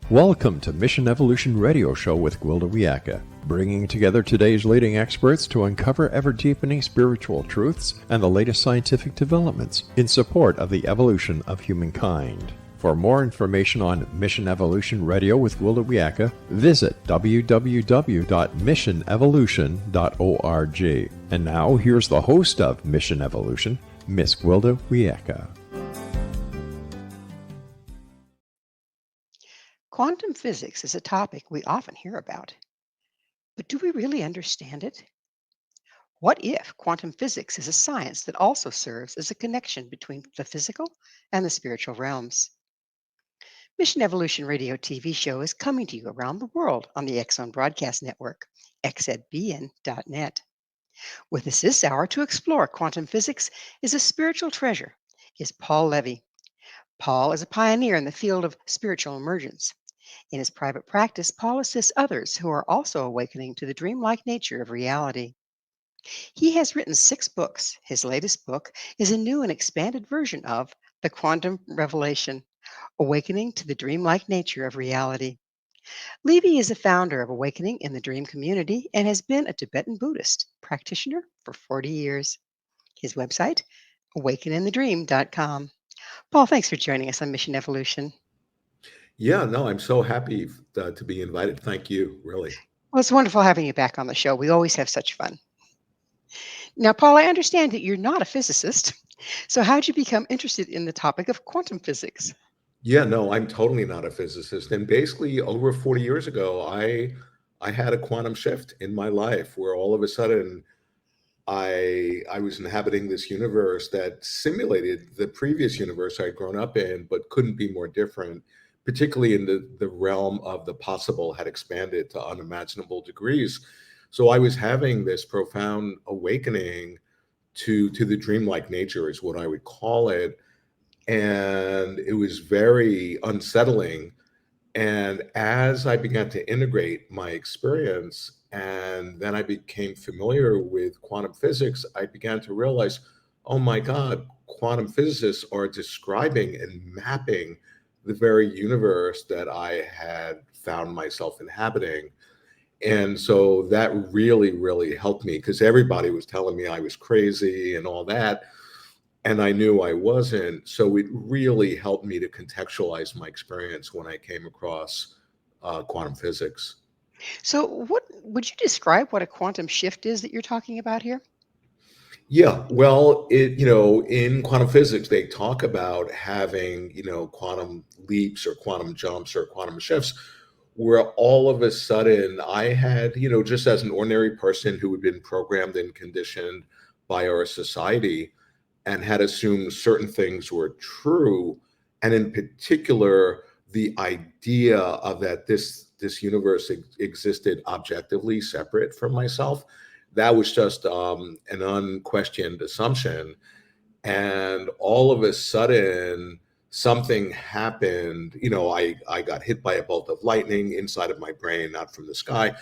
Welcome to Mission Evolution Radio Show with Gwilda Wiyaka, bringing together today's leading experts to uncover ever-deepening spiritual truths and the latest scientific developments in support of the evolution of humankind. For more information on Mission Evolution Radio with Gwilda Wiyaka, visit www.missionevolution.org. And now, here's the host of Mission Evolution, Miss Gwilda Wiyaka. Quantum physics is a topic we often hear about. But do we really understand it? What if quantum physics is a science that also serves as a connection between the physical and the spiritual realms? Mission Evolution Radio TV show is coming to you around the world on the X-Zone Broadcast Network, xzbn.net. With us this hour to explore quantum physics is a spiritual treasure, is Paul Levy. Paul is a pioneer in the field of spiritual emergence. In his private practice, Paul assists others who are also awakening to the dreamlike nature of reality. He has written 6 books. His latest book is a new and expanded version of The Quantum Revelation, Awakening to the Dreamlike Nature of Reality. Levy is the founder of Awakening in the Dream Community and has been a Tibetan Buddhist practitioner for 40 years. His website, awakeninthedream.com. Paul, thanks for joining us on Mission Evolution. Yeah, no, I'm so happy to be invited. Thank you, really. Well, it's wonderful having you back on the show. We always have such fun. Now, Paul, I understand that you're not a physicist. So how did you become interested in the topic of quantum physics? Yeah, no, I'm totally not a physicist. And basically, over 40 years ago, I had a quantum shift in my life where all of a sudden I was inhabiting this universe that simulated the previous universe I'd grown up in, but couldn't be more different, particularly in the realm of the possible had expanded to unimaginable degrees. So I was having this profound awakening to the dreamlike nature is what I would call it. And it was very unsettling. And as I began to integrate my experience, and then I became familiar with quantum physics, I began to realize, oh my God, quantum physicists are describing and mapping the very universe that I had found myself inhabiting. And so that really, really helped me because everybody was telling me I was crazy and all that. And I knew I wasn't. So it really helped me to contextualize my experience when I came across quantum physics. So what would you describe what a quantum shift is that you're talking about here? Yeah, well, in quantum physics, they talk about having, quantum leaps or quantum jumps or quantum shifts, where all of a sudden I had, just as an ordinary person who had been programmed and conditioned by our society and had assumed certain things were true, and in particular, the idea of that this universe existed objectively separate from myself. That was just an unquestioned assumption. And all of a sudden, something happened. I got hit by a bolt of lightning inside of my brain, not from the sky.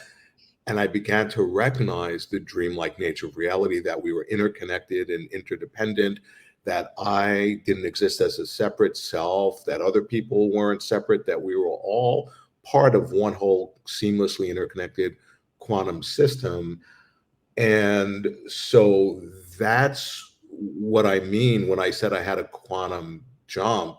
And I began to recognize the dreamlike nature of reality, that we were interconnected and interdependent, that I didn't exist as a separate self, that other people weren't separate, that we were all part of one whole seamlessly interconnected quantum system. And so that's what I mean when I said I had a quantum jump,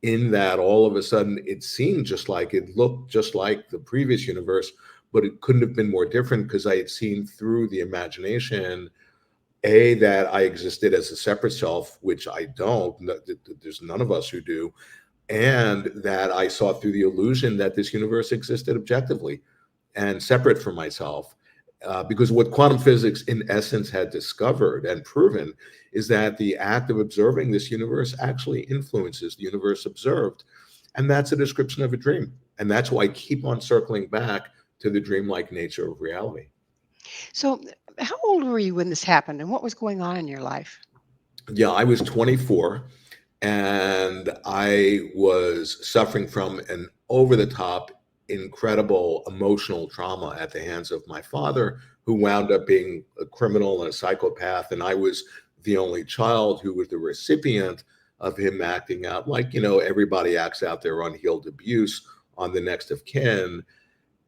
in that all of a sudden it seemed it looked just like the previous universe, but it couldn't have been more different because I had seen through the imagination, that I existed as a separate self, which I don't. There's none of us who do. And that I saw through the illusion that this universe existed objectively and separate from myself. Because what quantum physics in essence had discovered and proven is that the act of observing this universe actually influences the universe observed. And that's a description of a dream. And that's why I keep on circling back to the dreamlike nature of reality. So how old were you when this happened and what was going on in your life? Yeah, I was 24 and I was suffering from an over the top, incredible emotional trauma at the hands of my father, who wound up being a criminal and a psychopath. And I was the only child who was the recipient of him acting out like, everybody acts out their unhealed abuse on the next of kin.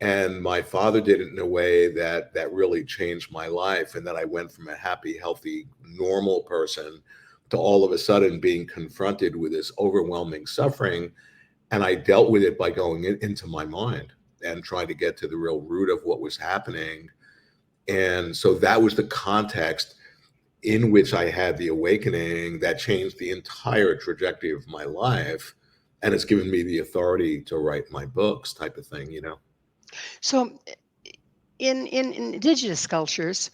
And my father did it in a way that really changed my life, and that I went from a happy, healthy, normal person to all of a sudden being confronted with this overwhelming suffering. And I dealt with it by going into my mind and trying to get to the real root of what was happening. And so that was the context in which I had the awakening that changed the entire trajectory of my life. And it's given me the authority to write my books, type of thing, you know? So, in indigenous cultures,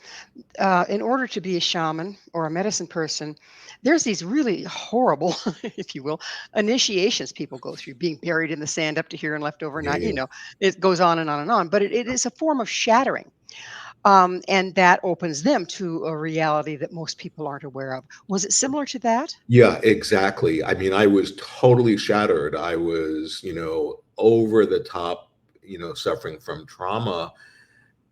in order to be a shaman or a medicine person, there's these really horrible, if you will, initiations people go through, being buried in the sand up to here and left Yeah, overnight. yeah. It goes on and on and on. But it is a form of shattering, and that opens them to a reality that most people aren't aware of. Was it similar to that? Yeah, exactly. I mean, I was totally shattered. I was, over the top, suffering from trauma.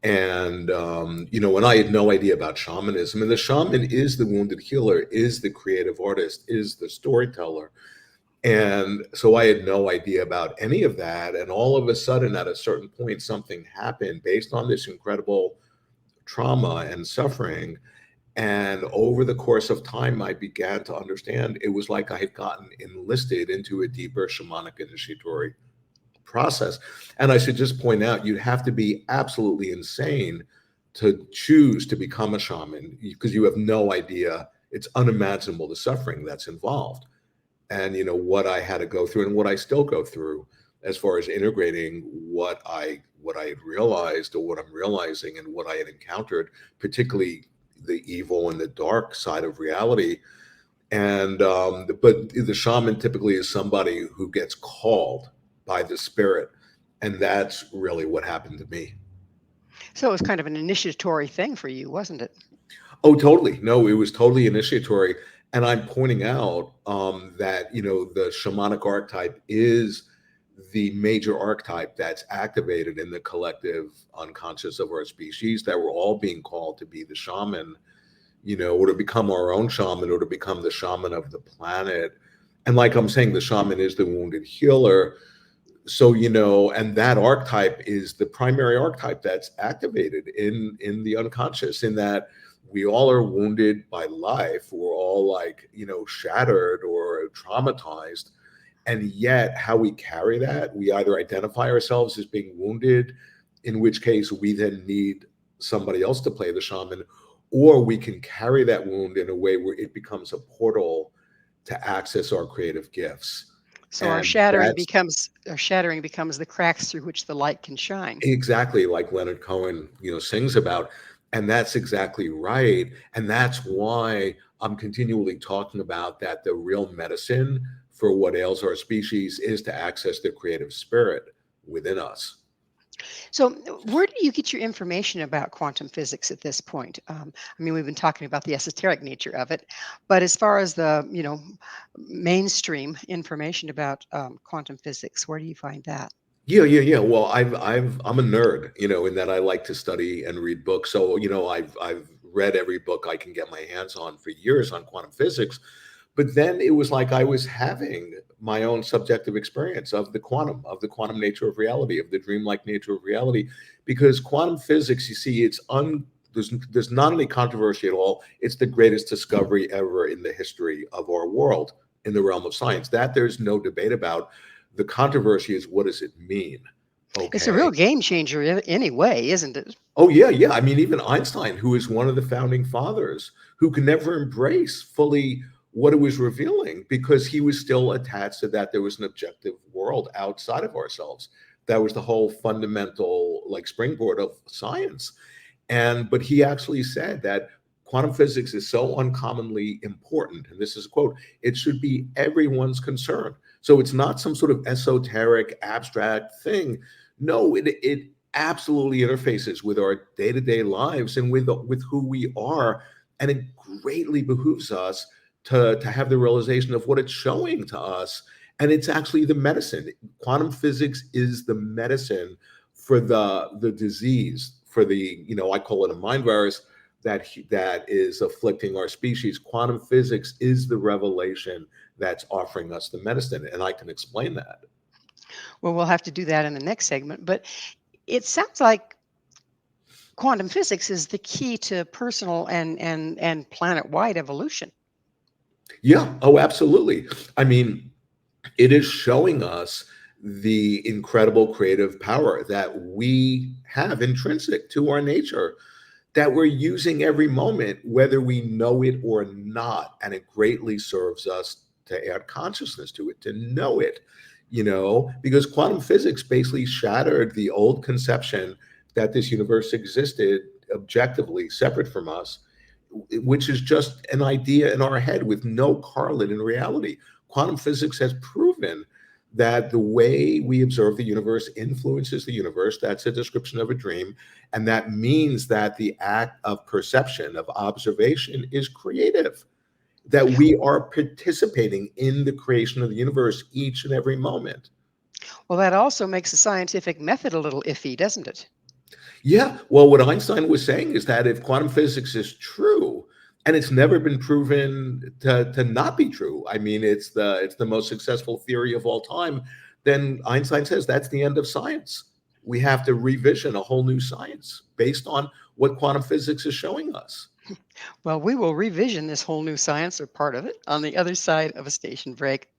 And, and I had no idea about shamanism. And the shaman is the wounded healer, is the creative artist, is the storyteller. And so I had no idea about any of that. And all of a sudden, at a certain point, something happened based on this incredible trauma and suffering. And over the course of time, I began to understand it was like I had gotten enlisted into a deeper shamanic initiatory process. And I should just point out, you'd have to be absolutely insane to choose to become a shaman, because you have no idea. It's unimaginable the suffering that's involved. And what I had to go through and what I still go through as far as integrating what I had realized, or what I'm realizing, and what I had encountered, particularly the evil and the dark side of reality. And but the shaman typically is somebody who gets called by the spirit, and that's really what happened to me. So it was kind of an initiatory thing for you, wasn't it? Oh, totally. No, it was totally initiatory. And I'm pointing out that, the shamanic archetype is the major archetype that's activated in the collective unconscious of our species, that we're all being called to be the shaman, or to become our own shaman, or to become the shaman of the planet. And like I'm saying, the shaman is the wounded healer. So, and that archetype is the primary archetype that's activated in the unconscious, in that we all are wounded by life. We're all, like, shattered or traumatized. And yet how we carry that, we either identify ourselves as being wounded, in which case we then need somebody else to play the shaman, or we can carry that wound in a way where it becomes a portal to access our creative gifts. So And that's our shattering becomes the cracks through which the light can shine. exactly like Leonard Cohen, sings about. And that's exactly right. And that's why I'm continually talking about that the real medicine for what ails our species is to access the creative spirit within us. So, where do you get your information about quantum physics at this point? I mean, we've been talking about the esoteric nature of it, but as far as the mainstream information about quantum physics, where do you find that? Yeah, yeah, yeah. Well, I'm a nerd, in that I like to study and read books. So, I've read every book I can get my hands on for years on quantum physics. But then it was like I was having my own subjective experience of the quantum nature of reality, of the dreamlike nature of reality. Because quantum physics, you see, there's not any controversy at all. It's the greatest discovery ever in the history of our world in the realm of science. That there's no debate about. The controversy is, what does it mean? It's a Okay. real game changer anyway, isn't it? Oh, yeah, yeah. I mean, even Einstein, who is one of the founding fathers, who could never embrace fully what it was revealing, because he was still attached to that there was an objective world outside of ourselves. That was the whole fundamental, like, springboard of science. But he actually said that quantum physics is so uncommonly important, and this is a quote, it should be everyone's concern. So it's not some sort of esoteric, abstract thing. No, it absolutely interfaces with our day-to-day lives and with who we are. And it greatly behooves us to have the realization of what it's showing to us. And it's actually the medicine. Quantum physics is the medicine for the disease, for the, I call it a mind virus that is afflicting our species. Quantum physics is the revelation that's offering us the medicine, and I can explain that. Well, we'll have to do that in the next segment. But it sounds like quantum physics is the key to personal and planet-wide evolution. Yeah. Oh, absolutely. I mean, it is showing us the incredible creative power that we have intrinsic to our nature, that we're using every moment, whether we know it or not. And it greatly serves us to add consciousness to it, to know it, because quantum physics basically shattered the old conception that this universe existed objectively separate from us, which is just an idea in our head with no correlate in reality. Quantum physics has proven that the way we observe the universe influences the universe. That's a description of a dream. And that means that the act of perception, of observation, is creative, that we are participating in the creation of the universe each and every moment. Well, that also makes the scientific method a little iffy, doesn't it? Yeah. Well, what Einstein was saying is that if quantum physics is true, and it's never been proven to not be true, I mean, it's the most successful theory of all time, then Einstein says that's the end of science. We have to revision a whole new science based on what quantum physics is showing us. Well, we will revision this whole new science or part of it on the other side of a station break.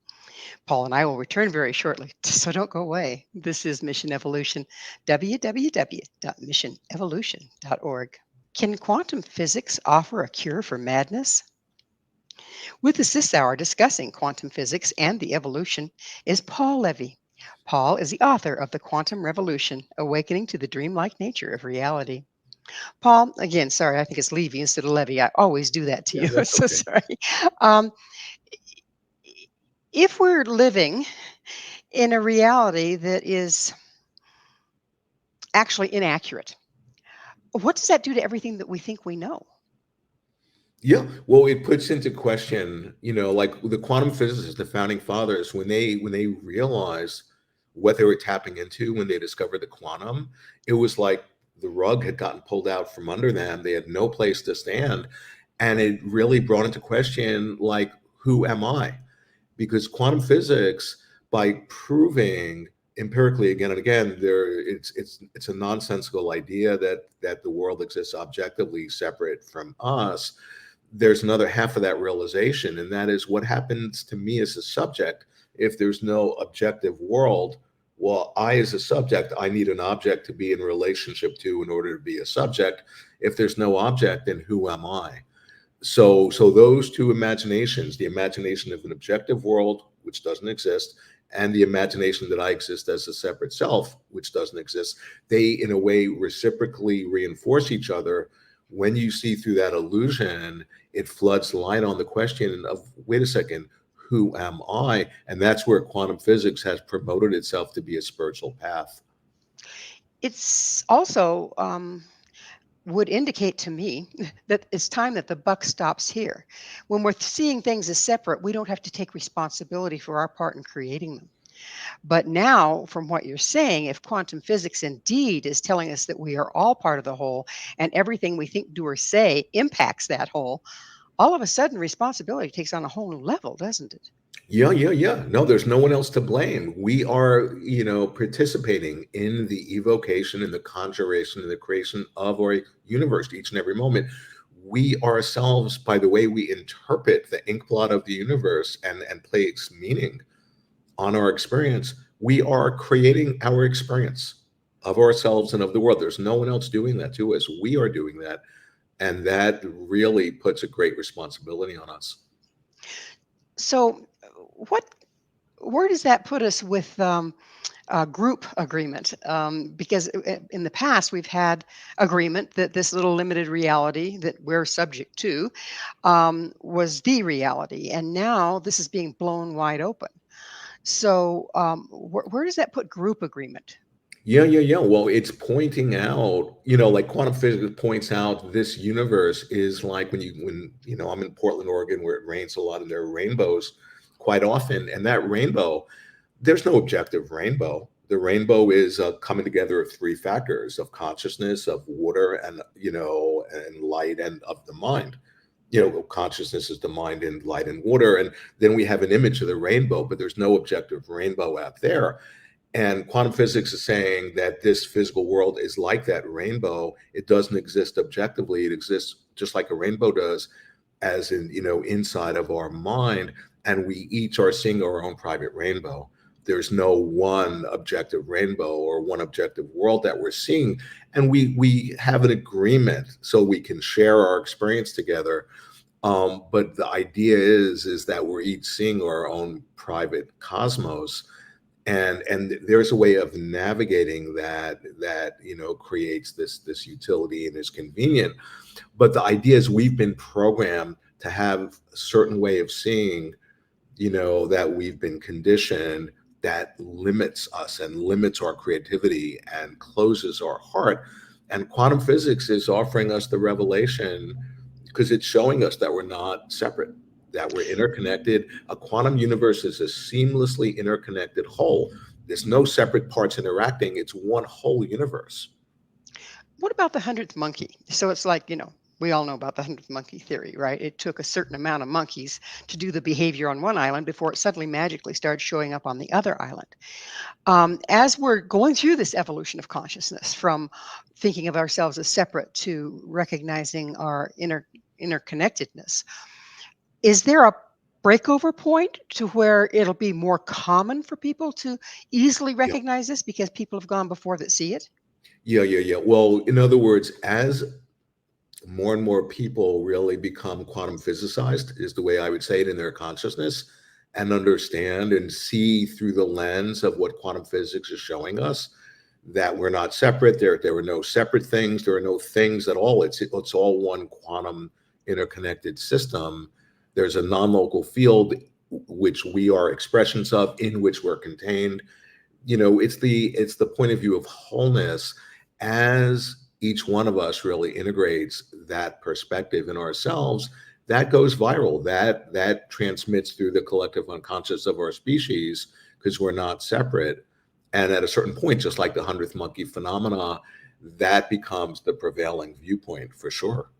Paul and I will return very shortly, so don't go away. This is Mission Evolution, www.missionevolution.org. Can quantum physics offer a cure for madness? With us this hour discussing quantum physics and the evolution is Paul Levy. Paul is the author of The Quantum Revolution, Awakening to the Dreamlike Nature of Reality. Paul, again, sorry, I think it's Levy instead of Levy. I always do that to Yeah, you. that's So okay. sorry. Um, if we're living in a reality that is actually inaccurate, what does that do to everything that we think we know? Yeah, well, it puts into question, like the quantum physicists, the founding fathers, when they realized what they were tapping into when they discovered the quantum, it was like the rug had gotten pulled out from under them. They had no place to stand, and it really brought into question, like, who am I? Because quantum physics, by proving empirically again and again, it's a nonsensical idea that the world exists objectively separate from us. There's another half of that realization, and that is what happens to me as a subject if there's no objective world. Well, I, as a subject, I need an object to be in relationship to in order to be a subject. If there's no object, then who am I? So those two imaginations, the imagination of an objective world, which doesn't exist, and the imagination that I exist as a separate self, which doesn't exist, they in a way reciprocally reinforce each other. When you see through that illusion, it floods light on the question of, wait a second, who am I? And that's where quantum physics has promoted itself to be a spiritual path. It's also would indicate to me that it's time that the buck stops here. When we're seeing things as separate, we don't have to take responsibility for our part in creating them. But now, from what you're saying, if quantum physics indeed is telling us that we are all part of the whole and everything we think, do, or say impacts that whole, all of a sudden responsibility takes on a whole new level, doesn't it? Yeah, yeah, yeah. No, there's no one else to blame. We are, participating in the evocation and the conjuration and the creation of our universe each and every moment. We ourselves, by the way we interpret the ink blot of the universe and place meaning on our experience, we are creating our experience of ourselves and of the world. There's no one else doing that to us. We are doing that. And that really puts a great responsibility on us. So, what where does that put us with group agreement? Because in the past we've had agreement that this little limited reality that we're subject to was the reality, and now this is being blown wide open. So, where does that put group agreement? Yeah, yeah, yeah. Well, it's pointing out, like quantum physics points out, this universe is like when I'm in Portland, Oregon, where it rains a lot and there are rainbows quite often. And that rainbow, there's no objective rainbow. The rainbow is a coming together of three factors of consciousness, of water, and light, and of the mind. Consciousness is the mind, and light and water. And then we have an image of the rainbow, but there's no objective rainbow out there. And quantum physics is saying that this physical world is like that rainbow. It doesn't exist objectively. It exists just like a rainbow does, as in, inside of our mind. And we each are seeing our own private rainbow. There's no one objective rainbow or one objective world that we're seeing. And we have an agreement so we can share our experience together. But the idea is that we're each seeing our own private cosmos, and there's a way of navigating that creates this utility and is convenient. But the idea is we've been programmed to have a certain way of seeing, that we've been conditioned, that limits us and limits our creativity and closes our heart. And quantum physics is offering us the revelation because it's showing us that we're not separate, that we're interconnected. A quantum universe is a seamlessly interconnected whole. There's no separate parts interacting. It's one whole universe. What about the 100th monkey? So it's like, we all know about the 100th monkey theory, right? It took a certain amount of monkeys to do the behavior on one island before it suddenly magically started showing up on the other island. As we're going through this evolution of consciousness from thinking of ourselves as separate to recognizing our interconnectedness, is there a breakover point to where it'll be more common for people to easily Yeah. recognize this because people have gone before that see it? Yeah. Well, in other words, as more and more people really become quantum physicized, is the way I would say it, in their consciousness, and understand and see through the lens of what quantum physics is showing us, that we're not separate. There are no separate things. There are no things at all. It's all one quantum interconnected system. There's a non-local field which we are expressions of, in which we're contained. It's the point of view of wholeness. As each one of us really integrates that perspective in ourselves, that goes viral, that transmits through the collective unconscious of our species, because we're not separate. And at a certain point, just like the 100th monkey phenomena, that becomes the prevailing viewpoint for sure.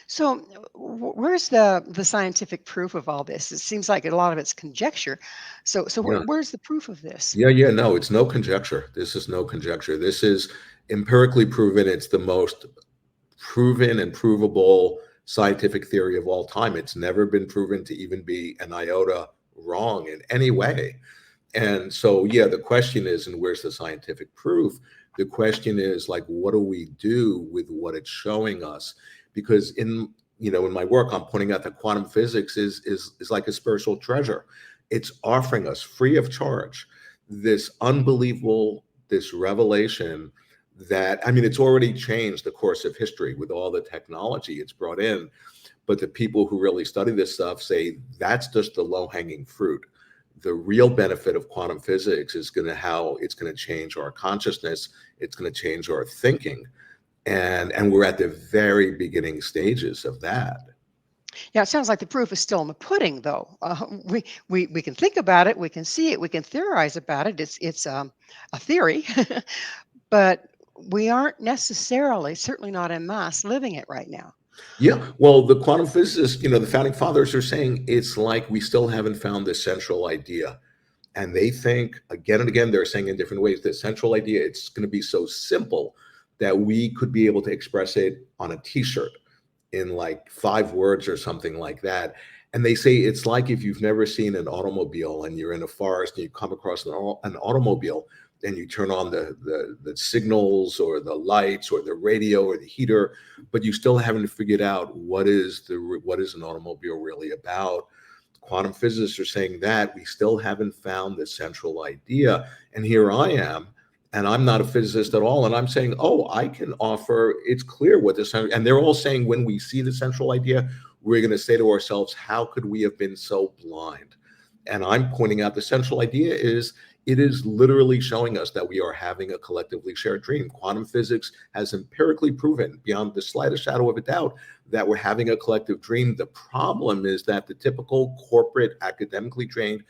So, where's the scientific proof of all this? It seems like a lot of it's conjecture. So Yeah. where's the proof of this? Yeah. No, it's no conjecture. This is no conjecture. This is empirically proven. It's the most proven and provable scientific theory of all time. It's never been proven to even be an iota wrong in any way. And so, yeah, the question is, and where's the scientific proof? The question is, like, what do we do with what it's showing us? Because in my work, I'm pointing out that quantum physics is like a spiritual treasure. It's offering us free of charge this unbelievable, this revelation that, I mean, it's already changed the course of history with all the technology it's brought in. But the people who really study this stuff say that's just the low-hanging fruit. The real benefit of quantum physics is how it's going to change our consciousness. It's going to change our thinking. And we're at the very beginning stages of that. Yeah, it sounds like the proof is still in the pudding, though. We can think about it, we can see it, we can theorize about it. It's a theory, but we aren't necessarily, certainly not en masse, living it right now. Yeah, well, the quantum physicists, the founding fathers are saying it's like we still haven't found the central idea. And they think, again and again, they're saying in different ways, the central idea, it's going to be so simple that we could be able to express it on a t-shirt in like 5 words or something like that. And they say it's like if you've never seen an automobile and you're in a forest and you come across an automobile, and you turn on the signals or the lights or the radio or the heater, but you still haven't figured out what is an automobile really about. Quantum physicists are saying that we still haven't found the central idea. And here I am, and I'm not a physicist at all, and I'm saying, oh, I can offer, it's clear what this, and they're all saying when we see the central idea, we're going to say to ourselves, how could we have been so blind? And I'm pointing out the central idea is, it is literally showing us that we are having a collectively shared dream. Quantum physics has empirically proven, beyond the slightest shadow of a doubt, that we're having a collective dream. The problem is that the typical corporate, academically trained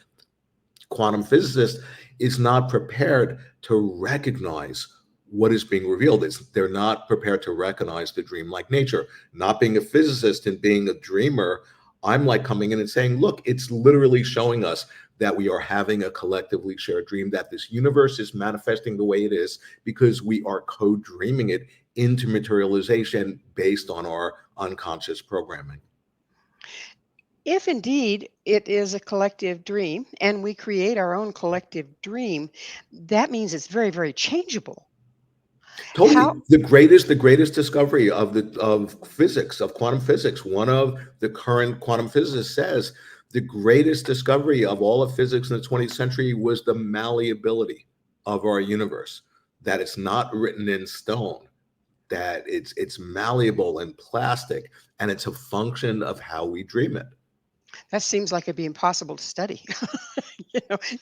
quantum physicist is not prepared to recognize what is being revealed. They're not prepared to recognize the dreamlike nature. Not being a physicist and being a dreamer, I'm like coming in and saying, look, it's literally showing us that we are having a collectively shared dream, that this universe is manifesting the way it is because we are co-dreaming it into materialization based on our unconscious programming. If indeed it is a collective dream and we create our own collective dream, that means it's very, very changeable. How Totally. The greatest discovery of physics, of quantum physics, one of the current quantum physicists says the greatest discovery of all of physics in the 20th century was the malleability of our universe, that it's not written in stone, that it's malleable and plastic, and it's a function of how we dream it. that seems like it'd be impossible to study.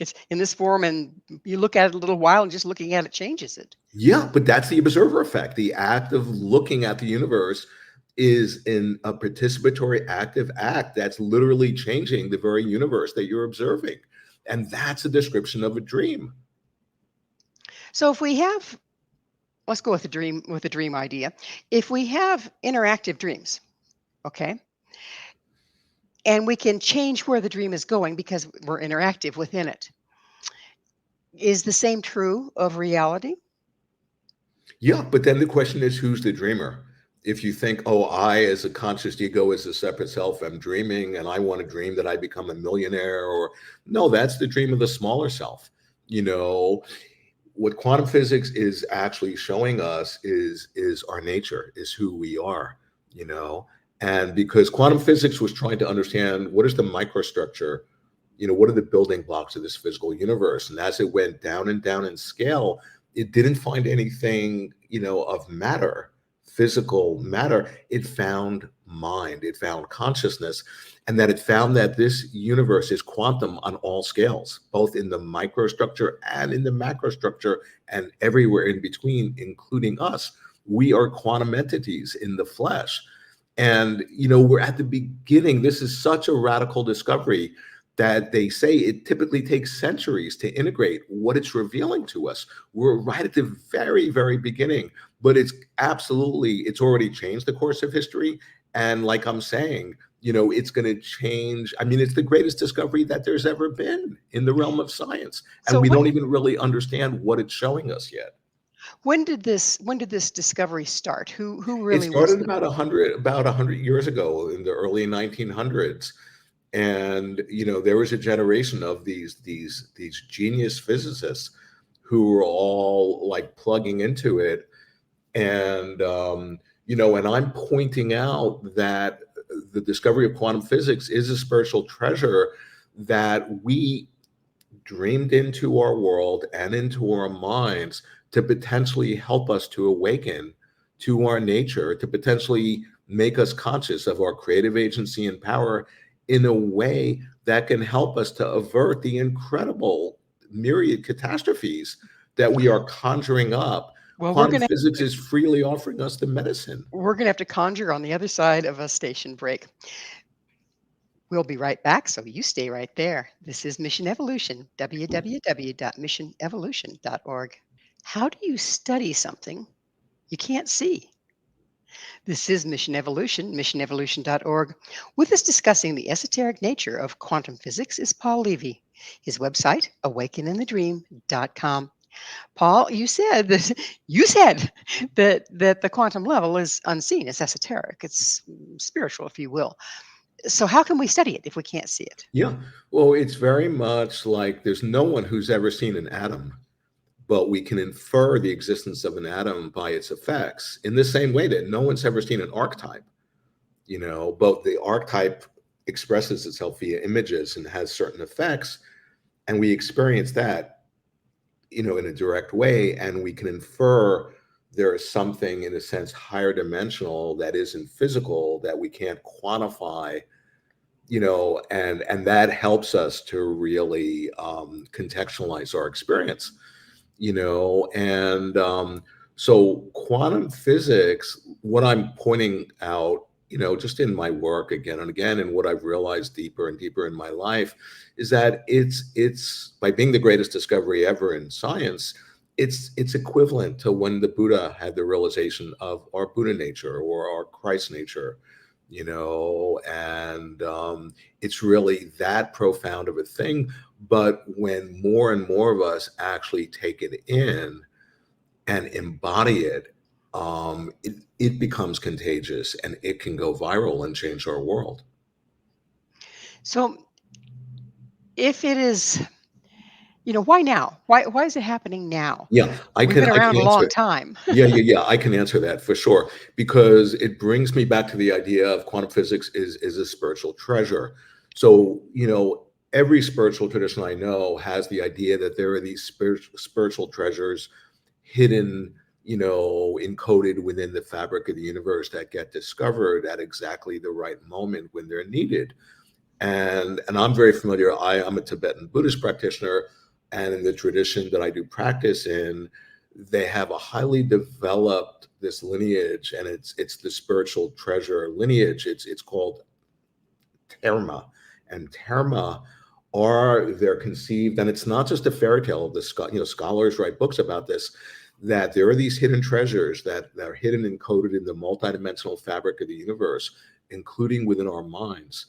It's in this form, and you look at it a little while, and just looking at it changes it. Yeah, but that's the observer effect. The act of looking at the universe is in a participatory active act that's literally changing the very universe that you're observing. And that's a description of a dream. So if we have, let's go with the dream idea. If we have interactive dreams, okay, and we can change where the dream is going because we're interactive within it. Is the same true of reality? Yeah, but then the question is, who's the dreamer? If you think, oh, I as a conscious ego, as a separate self, am dreaming and I want to dream that I become a millionaire, or no, that's the dream of the smaller self. You know, what quantum physics is actually showing us is our nature, is who we are, you know. And because quantum physics was trying to understand what is the microstructure, what are the building blocks of this physical universe, and as it went down and down in scale, it didn't find anything, of matter, physical matter. It found mind, it found consciousness, and that it found that this universe is quantum on all scales, both in the microstructure and in the macrostructure and everywhere in between, including us. We are quantum entities in the flesh. And, we're at the beginning. This is such a radical discovery that they say it typically takes centuries to integrate what it's revealing to us. We're right at the very, very beginning, but it's already changed the course of history. And like I'm saying, it's going to change. I mean, it's the greatest discovery that there's ever been in the realm of science. And So we don't even really understand what it's showing us yet. when did this discovery start? Who It really was started the about a hundred years ago in the early 1900s. And there was a generation of these genius physicists who were all like plugging into it. And and I'm pointing out that the discovery of quantum physics is a spiritual treasure that we dreamed into our world and into our minds to potentially help us to awaken to our nature, to potentially make us conscious of our creative agency and power in a way that can help us to avert the incredible myriad catastrophes that we are conjuring up. well, Quantum physics is freely offering us the medicine. we're going to have to conjure on the other side of a station break. We'll be right back, so you stay right there. This is Mission Evolution, www.missionevolution.org. How do you study something you can't see? This is Mission Evolution, missionevolution.org. With us discussing the esoteric nature of quantum physics is Paul Levy. His website, awakeninthedream.com. Paul, you said that the quantum level is unseen. It's esoteric. It's spiritual, if you will. So how can we study it if we can't see it? Yeah. Well, it's very much like there's no one who's ever seen an atom, but we can infer the existence of an atom by its effects in the same way that no one's ever seen an archetype, but the archetype expresses itself via images and has certain effects. And we experience that, in a direct way. And we can infer there is something, in a sense, higher dimensional that isn't physical, that we can't quantify, and that helps us to really contextualize our experience, and so quantum physics, what I'm pointing out, just in my work again and again, and what I've realized deeper and deeper in my life, is that it's by being the greatest discovery ever in science, it's equivalent to when the Buddha had the realization of our Buddha nature or our Christ nature, and it's really that profound of a thing. But when more and more of us actually take it in and embody it, it becomes contagious and it can go viral and change our world. So if it is, why now? Why is it happening now? Yeah, We've been I around can a long answer. time. Yeah, I can answer that for sure, because it brings me back to the idea of quantum physics is a spiritual treasure. So, every spiritual tradition I know has the idea that there are these spiritual treasures hidden, encoded within the fabric of the universe that get discovered at exactly the right moment when they're needed. And I'm very familiar. I'm a Tibetan Buddhist practitioner, and in the tradition that I do practice in, they have a highly developed this lineage, and it's the spiritual treasure lineage. It's called Terma, and Terma are they're conceived, and it's not just a fairy tale. Scholars write books about this. That there are these hidden treasures that are hidden and coded in the multidimensional fabric of the universe, including within our minds,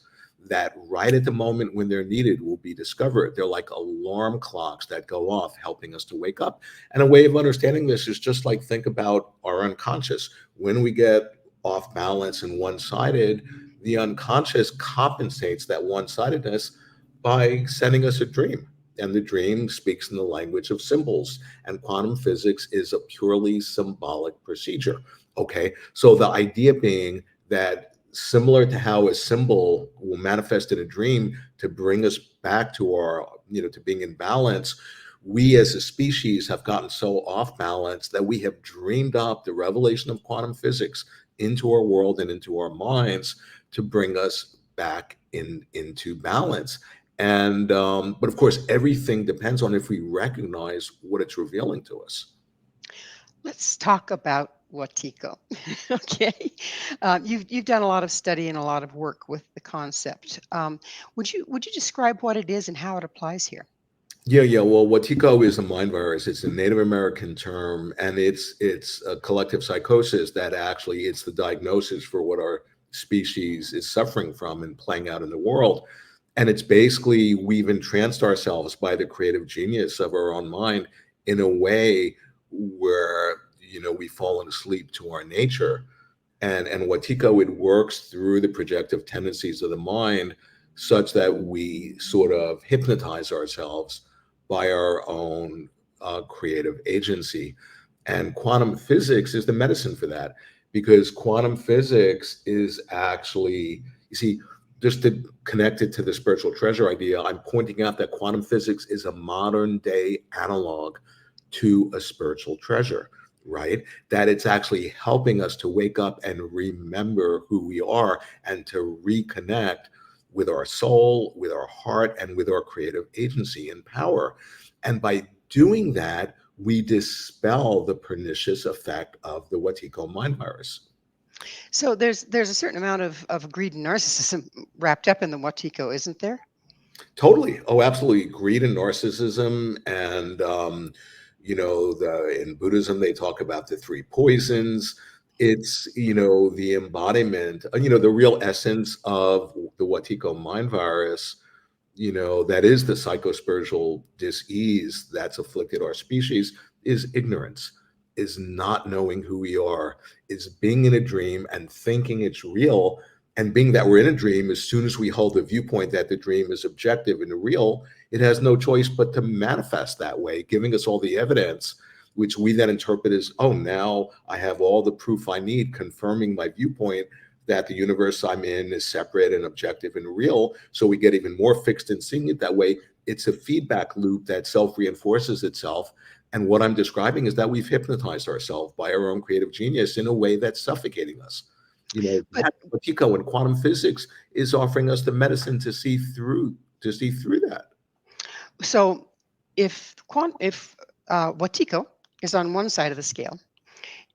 that right at the moment when they're needed will be discovered. They're like alarm clocks that go off, helping us to wake up. And a way of understanding this is just like think about our unconscious. When we get off balance and one-sided, the unconscious compensates that one-sidedness by sending us a dream. And the dream speaks in the language of symbols. And quantum physics is a purely symbolic procedure. Okay. So the idea being that similar to how a symbol will manifest in a dream to bring us back to to being in balance, we as a species have gotten so off balance that we have dreamed up the revelation of quantum physics into our world and into our minds to bring us back into balance. And but of course, everything depends on if we recognize what it's revealing to us. Let's talk about wetiko. Okay, you've done a lot of study and a lot of work with the concept. Would you describe what it is and how it applies here? Yeah. Well, wetiko is a mind virus. It's a Native American term, and it's a collective psychosis that actually it's the diagnosis for what our species is suffering from and playing out in the world. And it's basically we've entranced ourselves by the creative genius of our own mind in a way where we've fallen asleep to our nature. And Watiko, it works through the projective tendencies of the mind such that we sort of hypnotize ourselves by our own creative agency. And quantum physics is the medicine for that, because quantum physics is actually, you see, just to connect it to the spiritual treasure idea, I'm pointing out that quantum physics is a modern day analog to a spiritual treasure, right? That it's actually helping us to wake up and remember who we are and to reconnect with our soul, with our heart, and with our creative agency and power. And by doing that, we dispel the pernicious effect of the Wetiko mind virus. So there's a certain amount of greed and narcissism wrapped up in the wetiko, isn't there? Totally. Oh, absolutely. Greed and narcissism. And, in Buddhism, they talk about the three poisons. It's, the embodiment, the real essence of the Watiko mind virus, that is the psychospiritual dis-ease that's afflicted our species, is ignorance, is not knowing who we are, is being in a dream and thinking it's real. And being that we're in a dream, as soon as we hold the viewpoint that the dream is objective and real, it has no choice but to manifest that way, giving us all the evidence, which we then interpret as, oh, now I have all the proof I need, confirming my viewpoint that the universe I'm in is separate and objective and real. So we get even more fixed in seeing it that way. It's a feedback loop that self reinforces itself. And what I'm describing is that we've hypnotized ourselves by our own creative genius in a way that's suffocating us. But That Wetiko in quantum physics is offering us the medicine to see through that. so if wetiko is on one side of the scale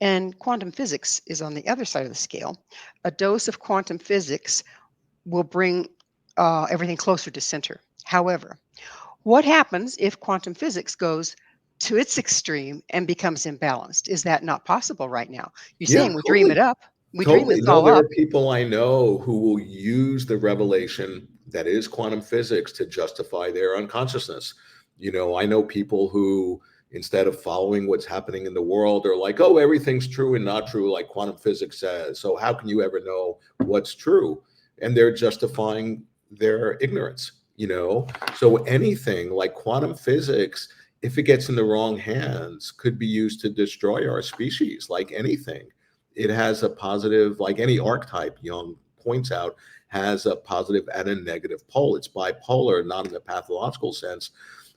and quantum physics is on the other side of the scale, a dose of quantum physics will bring everything closer to center. However, what happens if quantum physics goes to its extreme and becomes imbalanced? Is that not possible right now? You're Yeah, saying we dream totally. it up. We dream Totally. this No, all there up. are people I know who will use the revelation that is quantum physics to justify their unconsciousness. I know people who, instead of following what's happening in the world, are like, oh, everything's true and not true, like quantum physics says. So how can you ever know what's true? And they're justifying their ignorance, So anything like quantum physics, if it gets in the wrong hands, could be used to destroy our species, like anything. It has a positive, like any archetype, Jung points out, has a positive and a negative pole. It's bipolar, not in the pathological sense,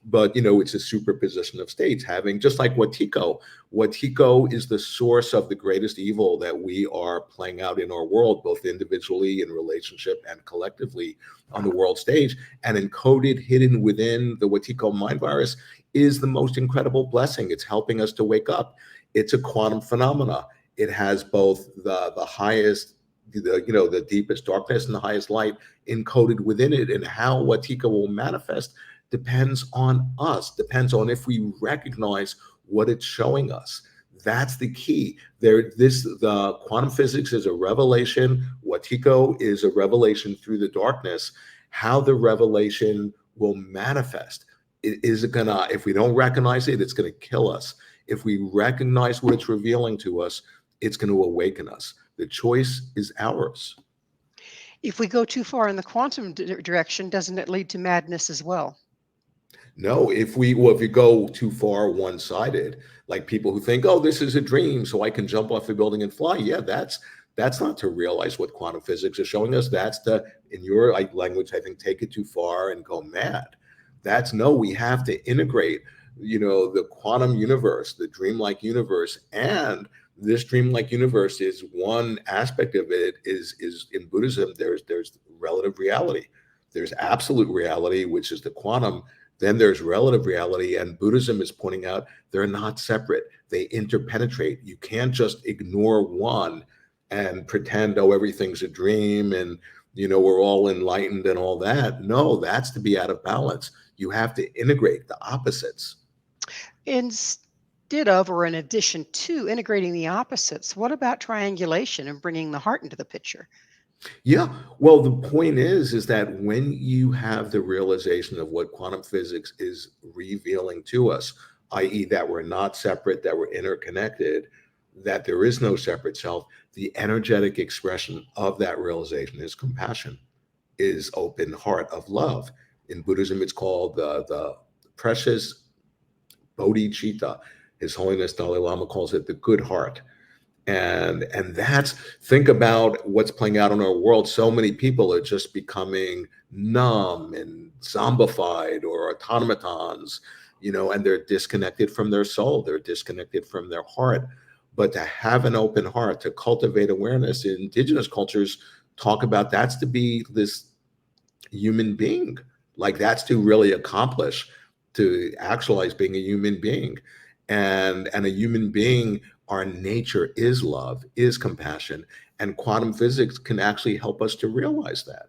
but it's a superposition of states, having just like wetiko. Wetiko is the source of the greatest evil that we are playing out in our world, both individually, in relationship, and collectively on the world stage. And encoded, hidden within the wetiko mind virus is the most incredible blessing. It's helping us to wake up. It's a quantum phenomena. It has both the highest, the deepest darkness and the highest light encoded within it. And how wetiko will manifest depends on us, depends on if we recognize what it's showing us. That's the key. The quantum physics is a revelation. Wetiko is a revelation through the darkness. How the revelation will manifest. Is it gonna, if we don't recognize it, it's gonna kill us. If we recognize what it's revealing to us, it's going to awaken us. The choice is ours. If we go too far in the quantum direction, doesn't it lead to madness as well? No, if you go too far one-sided, like people who think, oh, this is a dream, so I can jump off a building and fly. Yeah, that's not to realize what quantum physics is showing us. That's to, in your language, I think, take it too far and go mad. That's no, we have to integrate, the quantum universe, the dreamlike universe, and this dreamlike universe is one aspect of it. Is in Buddhism, there's relative reality, there's absolute reality, which is the quantum. Then there's relative reality, and Buddhism is pointing out they're not separate. They interpenetrate. You can't just ignore one and pretend, oh, everything's a dream and we're all enlightened and all that. No, that's to be out of balance. You have to integrate the opposites. Instead of, or in addition to integrating the opposites, what about triangulation and bringing the heart into the picture? Yeah. Well, the point is that when you have the realization of what quantum physics is revealing to us, i.e., that we're not separate, that we're interconnected, that there is no separate self, the energetic expression of that realization is compassion, is open heart of love. In Buddhism, it's called the precious bodhicitta. His Holiness Dalai Lama calls it the good heart. And that's, think about what's playing out in our world. So many people are just becoming numb and zombified or automatons, and they're disconnected from their soul, they're disconnected from their heart. But to have an open heart, to cultivate awareness, in indigenous cultures talk about that's to be this human being, like that's to really accomplish, to actualize being a human being. And a human being, our nature is love, is compassion, and quantum physics can actually help us to realize that.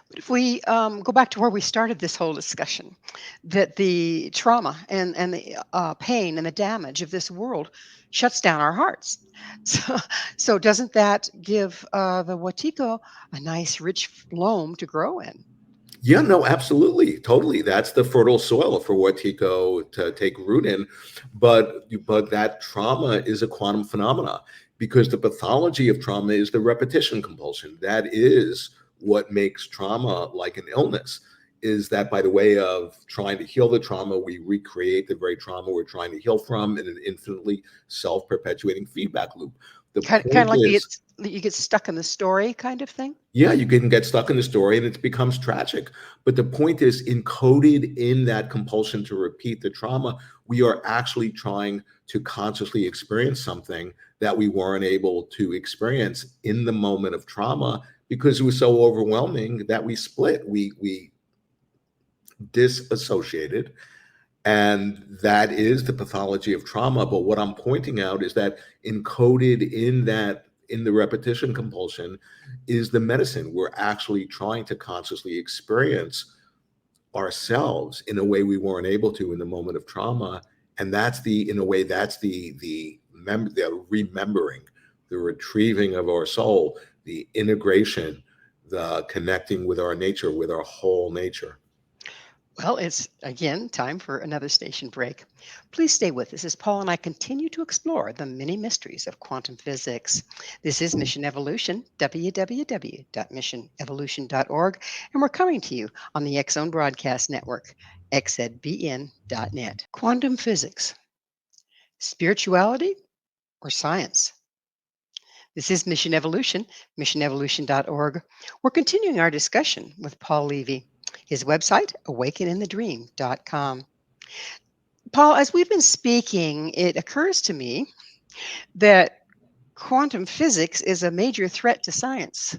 But if we go back to where we started this whole discussion, that the trauma and the pain and the damage of this world shuts down our hearts. So, so doesn't that give the Watiko a nice, rich loam to grow in? Yeah, no, absolutely, totally. That's the fertile soil for Wetiko to take root in. But that trauma is a quantum phenomena, because the pathology of trauma is the repetition compulsion. That is what makes trauma like an illness. Is that by the way of trying to heal the trauma, we recreate the very trauma we're trying to heal from in an infinitely self-perpetuating feedback loop. The Kind point of like is, you get stuck in the story kind of thing. yeah, you can get stuck in the story and it becomes tragic. But the point is, encoded in that compulsion to repeat the trauma, we are actually trying to consciously experience something that we weren't able to experience in the moment of trauma, because it was so overwhelming that we split. We disassociated. And that is the pathology of trauma. But what I'm pointing out is that encoded in that, in the repetition compulsion, is the medicine. We're actually trying to consciously experience ourselves in a way we weren't able to in the moment of trauma. And that's the, in a way, that's the remembering. the retrieving of our soul, the integration, the connecting with our nature, with our whole nature. Well, it's again time for another station break. Please stay with us as Paul and I continue to explore the many mysteries of quantum physics. This is Mission Evolution, www.missionevolution.org, and we're coming to you on the X Zone Broadcast Network, xzbn.net. Quantum physics, spirituality, or science? This is Mission Evolution, missionevolution.org. We're continuing our discussion with Paul Levy. His website, awakeninthedream.com. Paul, as we've been speaking, it occurs to me that quantum physics is a major threat to science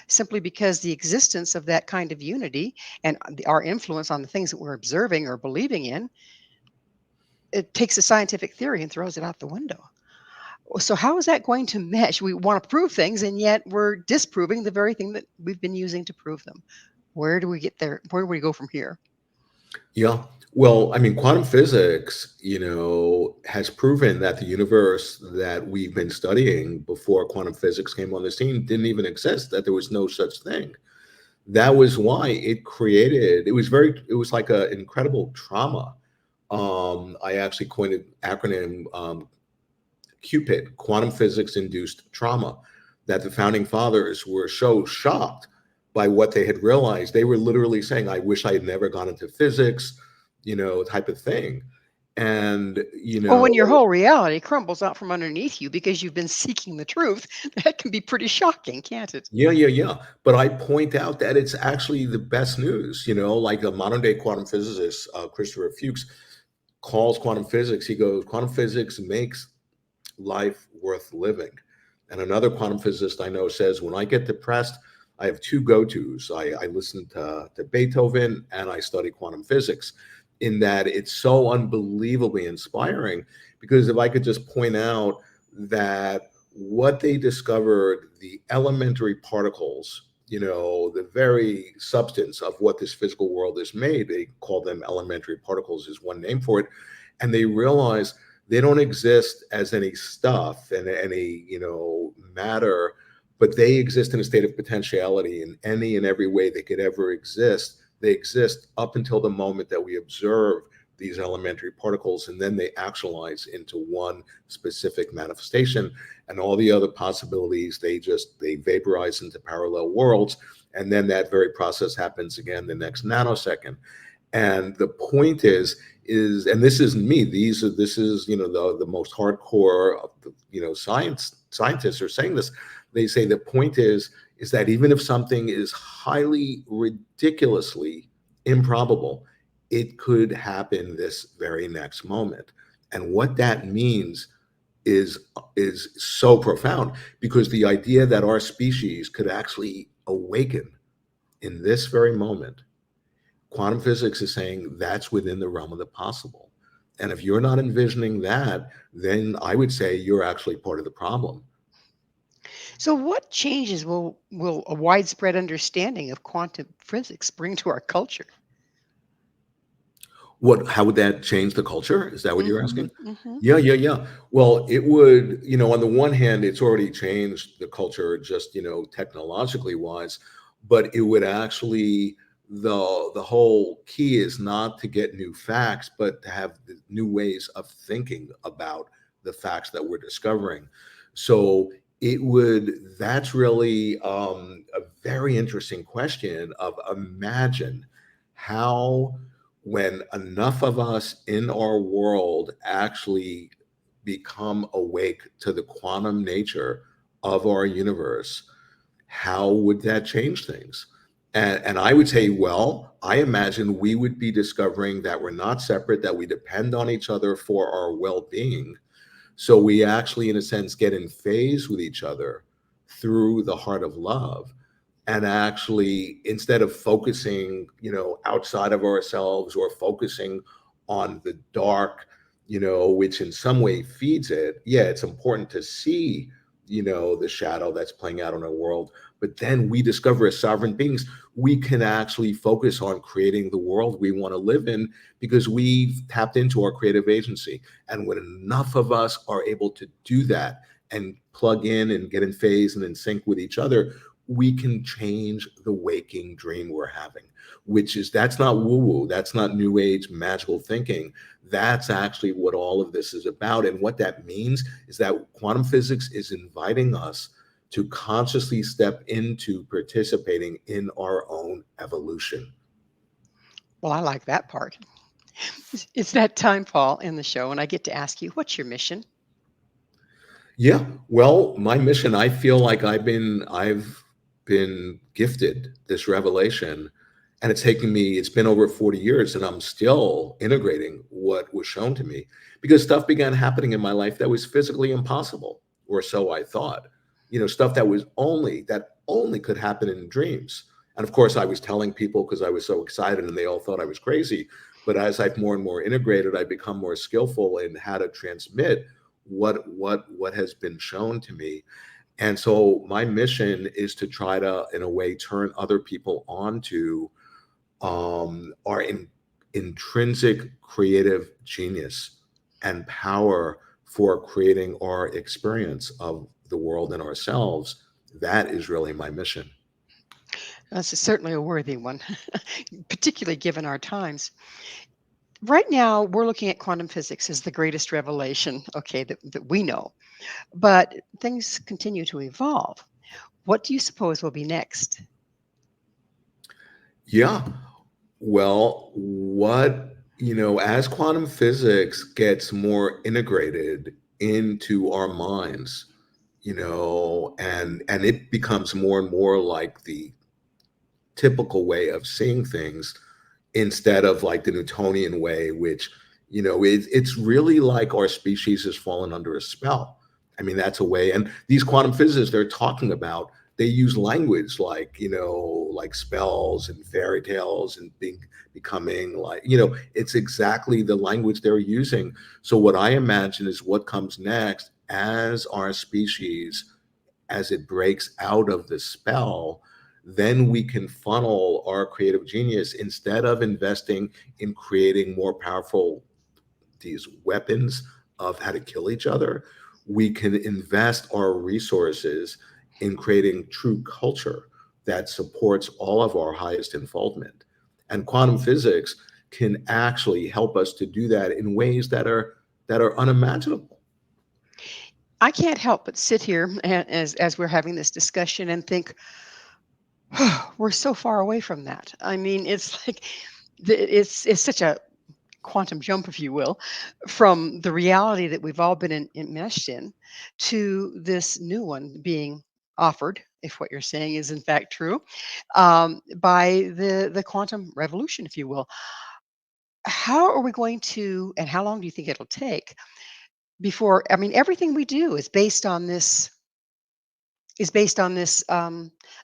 simply because the existence of that kind of unity and our influence on the things that we're observing or believing in, it takes a scientific theory and throws it out the window. So how is that going to mesh? We want to prove things, and yet we're disproving the very thing that we've been using to prove them. Where do we get there? Where do we go from here? Yeah. Well, I mean, quantum physics, has proven that the universe that we've been studying before quantum physics came on the scene didn't even exist, that there was no such thing. That was why it was like an incredible trauma. I actually coined an acronym, QPIT, quantum physics induced trauma, that the founding fathers were so shocked by what they had realized. They were literally saying, I wish I had never gone into physics, type of thing. And, Well, when your whole reality crumbles out from underneath you because you've been seeking the truth, that can be pretty shocking, can't it? yeah. But I point out that it's actually the best news, like a modern day quantum physicist, Christopher Fuchs, calls quantum physics. He goes, quantum physics makes life worth living. And another quantum physicist I know says, when I get depressed, I have two go-tos. I listen to Beethoven and I study quantum physics, in that it's so unbelievably inspiring. Because if I could just point out that what they discovered, the elementary particles, the very substance of what this physical world is made, they call them elementary particles, is one name for it. And they realized they don't exist as any stuff and any, matter, but they exist in a state of potentiality in any and every way they could ever exist. They exist up until the moment that we observe these elementary particles, and then they actualize into one specific manifestation, and all the other possibilities, they vaporize into parallel worlds. And then that very process happens again the next nanosecond. And the point is, and this isn't me, this is the most hardcore of the scientists are saying this. They say the point is that even if something is highly ridiculously improbable, it could happen this very next moment. And what that means is so profound, because the idea that our species could actually awaken in this very moment, quantum physics is saying that's within the realm of the possible. And if you're not envisioning that, then I would say you're actually part of the problem. So what changes will a widespread understanding of quantum physics bring to our culture? How would that change the culture? Is that what you're Mhm, asking? mhm. Yeah. Well, it would, on the one hand, it's already changed the culture just, technologically wise, but it would actually, the whole key is not to get new facts, but to have the new ways of thinking about the facts that we're discovering. So that's really a very interesting question of, imagine how, when enough of us in our world actually become awake to the quantum nature of our universe, how would that change things? And I would say, well, I imagine we would be discovering that we're not separate, that we depend on each other for our well-being. So we actually, in a sense, get in phase with each other through the heart of love. And actually, instead of focusing, outside of ourselves, or focusing on the dark, which in some way feeds it. Yeah, it's important to see, the shadow that's playing out in our world. But then we discover, as sovereign beings, we can actually focus on creating the world we want to live in, because we've tapped into our creative agency. And when enough of us are able to do that, and plug in and get in phase and in sync with each other, we can change the waking dream we're having, which is, that's not woo woo. That's not new age magical thinking. That's actually what all of this is about. And what that means is that quantum physics is inviting us to consciously step into participating in our own evolution. Well, I like that part. It's that time, Paul, in the show, and I get to ask you, what's your mission? Yeah, well, my mission, I feel like I've been gifted this revelation, and it's been over 40 years, and I'm still integrating what was shown to me, because stuff began happening in my life that was physically impossible, or so I thought. Stuff that only could happen in dreams. And of course, I was telling people because I was so excited, and they all thought I was crazy. But as I've more and more integrated, I become more skillful in how to transmit what has been shown to me. And so my mission is to try to, in a way, turn other people onto our intrinsic creative genius and power for creating our experience of the world and ourselves. That is really my mission. That's certainly a worthy one, particularly given our times. Right now, we're looking at quantum physics as the greatest revelation, okay, that we know. But things continue to evolve. What do you suppose will be next? Yeah. Well, as quantum physics gets more integrated into our minds, and it becomes more and more like the typical way of seeing things, instead of like the Newtonian way, which, it's really like our species has fallen under a spell. I mean, that's a way. And these quantum physicists they're talking about, they use language like, like spells and fairy tales and becoming like, it's exactly the language they're using. So what I imagine is what comes next as our species, as it breaks out of the spell, then we can funnel our creative genius, instead of investing in creating more powerful these weapons of how to kill each other. We can invest our resources in creating true culture that supports all of our highest unfoldment. And quantum physics can actually help us to do that in ways that are unimaginable. I can't help but sit here as we're having this discussion and think, we're so far away from that. I mean, it's like it's such a quantum jump, if you will, from the reality that we've all been enmeshed in to this new one being offered, if what you're saying is in fact true, by the quantum revolution, if you will. How are we going to, and how long do you think it'll take before? I mean, everything we do is based on this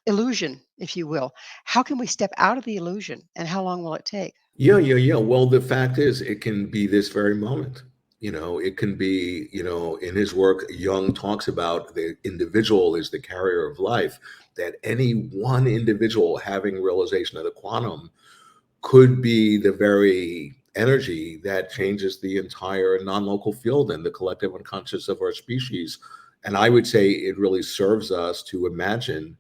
illusion, if you will. How can we step out of the illusion, and how long will it take? Yeah, yeah, yeah. Well, the fact is, it can be this very moment. It can be, in his work, Jung talks about the individual is the carrier of life, that any one individual having realization of the quantum could be the very energy that changes the entire non-local field and the collective unconscious of our species. And I would say it really serves us to imagine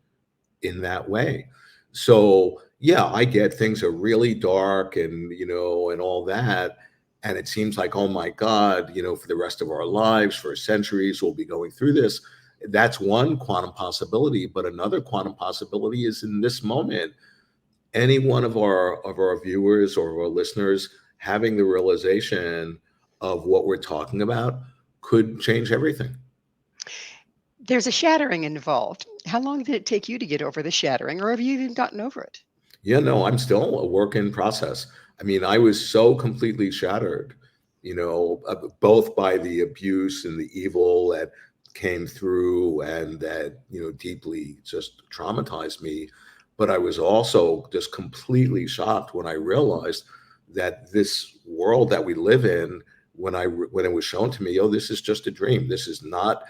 in that way. So yeah, I get things are really dark and and all that. And it seems like, oh my God, for the rest of our lives, for centuries, we'll be going through this. That's one quantum possibility. But another quantum possibility is in this moment, any one of our viewers or our listeners having the realization of what we're talking about could change everything. There's a shattering involved. How long did it take you to get over the shattering, or have you even gotten over it? Yeah, no, I'm still a work in process. I mean, I was so completely shattered, both by the abuse and the evil that came through and that, deeply just traumatized me. But I was also just completely shocked when I realized that this world that we live in, when it was shown to me, oh, this is just a dream. This is not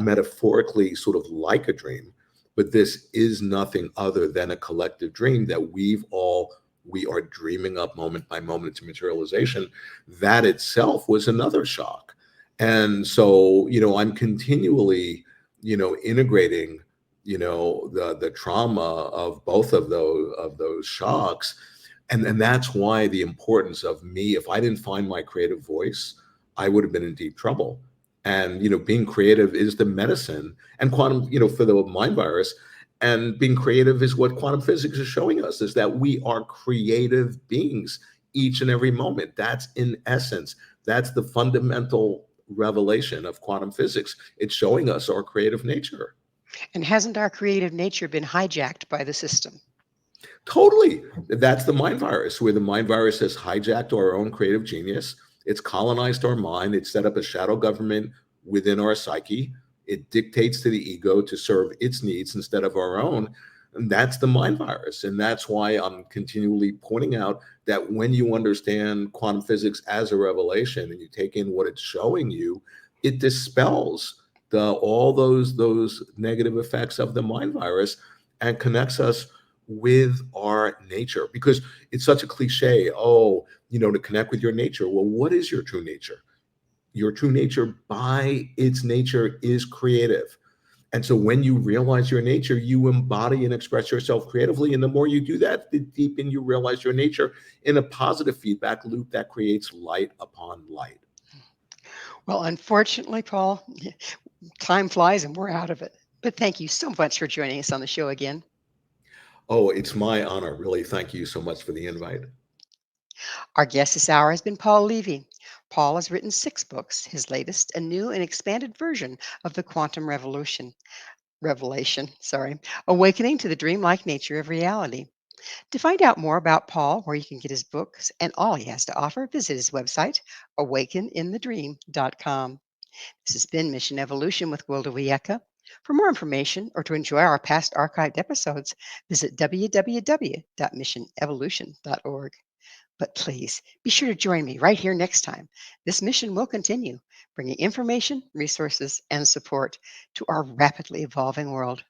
metaphorically sort of like a dream, but this is nothing other than a collective dream that we are dreaming up moment by moment to materialization. That itself was another shock. And so, I'm continually, integrating, the trauma of both of those shocks. And that's why the importance of me, if I didn't find my creative voice, I would have been in deep trouble. And, being creative is the medicine, and quantum, for the mind virus. And being creative is what quantum physics is showing us, is that we are creative beings each and every moment. That's in essence, that's the fundamental revelation of quantum physics. It's showing us our creative nature. And hasn't our creative nature been hijacked by the system? Totally. That's the mind virus, where the mind virus has hijacked our own creative genius. It's colonized our mind. It's set up a shadow government within our psyche. It dictates to the ego to serve its needs instead of our own. And that's the mind virus. And that's why I'm continually pointing out that when you understand quantum physics as a revelation and you take in what it's showing you, it dispels all those negative effects of the mind virus and connects us with our nature. Because it's such a cliche, to connect with your nature. Well, what is your true nature? Your true nature, by its nature, is creative. And so when you realize your nature, you embody and express yourself creatively. And the more you do that, the deeper you realize your nature in a positive feedback loop that creates light upon light. Well, unfortunately, Paul, time flies and we're out of it. But thank you so much for joining us on the show again. Oh, it's my honor. Really, thank you so much for the invite. Our guest this hour has been Paul Levy. Paul has written 6 books, his latest, a new and expanded version of the Quantum Revelation, Awakening to the Dreamlike Nature of Reality. To find out more about Paul, where you can get his books and all he has to offer, visit his website, awakeninthedream.com. This has been Mission Evolution with Gwilda Wiyaka. For more information or to enjoy our past archived episodes, visit www.missionevolution.org. But please be sure to join me right here next time. This mission will continue, bringing information, resources, and support to our rapidly evolving world.